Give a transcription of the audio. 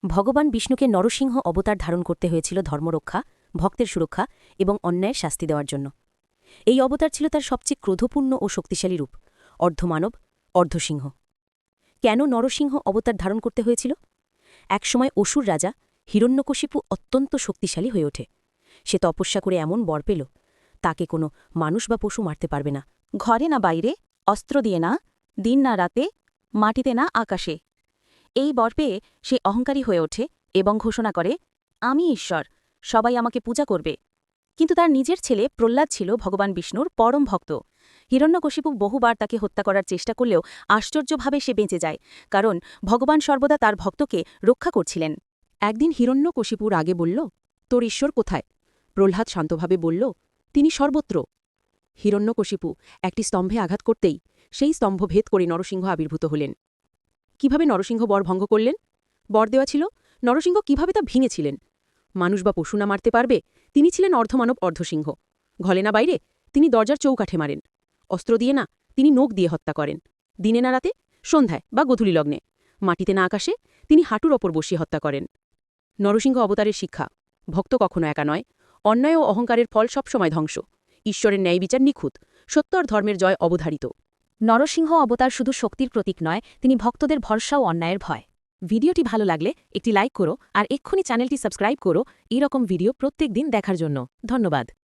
ভগবান বিষ্ণুকে নরসিংহ অবতার ধারণ করতে হয়েছিল ধর্মরক্ষা, ভক্তের সুরক্ষা এবং অন্যায়ের শাস্তি দেওয়ার জন্য। এই অবতার ছিল তার সবচেয়ে ক্রোধপূর্ণ ও শক্তিশালী রূপ, অর্ধমানব, অর্ধসিংহ। কেন নরসিংহ অবতার ধারণ করতে হয়েছিল? একসময় অসুর রাজা হিরণ্যকশিপু অত্যন্ত শক্তিশালী হয়ে ওঠে। সে তপস্যা করে এমন বর পেল, তাকে কোনো মানুষ বা পশু মারতে পারবে না। ঘরে না বাইরে, অস্ত্র দিয়ে না, দিন না রাতে, মাটিতে না আকাশে। এই বর পেয়ে সে অহংকারী হয়ে ওঠে এবং ঘোষণা করে, আমি ঈশ্বর, সবাই আমাকে পূজা করবে। কিন্তু তার নিজের ছেলে প্রহ্লাদ ছিল ভগবান বিষ্ণুর পরম ভক্ত। হিরণ্যকশিপু বহুবার তাকে হত্যা করার চেষ্টা করলেও আশ্চর্যভাবে সে বেঁচে যায়, কারণ ভগবান সর্বদা তার ভক্তকে রক্ষা করছিলেন। একদিন হিরণ্যকশিপুর আগে বলল, তোর ঈশ্বর কোথায়? প্রহ্লাদ শান্তভাবে বলল, তিনি সর্বত্র। হিরণ্যকশিপু একটি স্তম্ভে আঘাত করতেই সেই স্তম্ভ ভেদ করে নরসিংহ আবির্ভূত হলেন। কিভাবে নরসিংহ বর ভঙ্গ করলেন? বর দেওয়া ছিল, নরসিংহ কিভাবে তা ভেঙেছিলেন? মানুষ বা পশু না মারতে পারবে, তিনি ছিলেন অর্ধমানব অর্ধসিংহ। ঘলে না বাইরে, তিনি দরজার চৌকাঠে মারেন। অস্ত্র দিয়ে না, তিনি নোক দিয়ে হত্যা করেন। দিনে না রাতে, সন্ধ্যায় বা গধূলি লগ্নে, মাটিতে না আকাশে, তিনি হাঁটুর ওপর বসিয়ে হত্যা করেন। নরসিংহ অবতারের শিক্ষা: ভক্ত কখনো একা নয়, অন্যায় ও অহংকারের ফল সবসময় ধ্বংস। ঈশ্বরের ন্যায় বিচার নিখুঁত, সত্য আর ধর্মের জয় অবধারিত। নরসিংহ অবতার শুধু শক্তির প্রতীক নয়, তিনি ভক্তদের ভরসা ও অন্যায়ের ভয়। ভিডিওটি ভালো লাগলে একটি লাইক করো আর এক্ষুনি চ্যানেলটি সাবস্ক্রাইব করো, এই রকম ভিডিও প্রত্যেক দিন দেখার জন্য। ধন্যবাদ।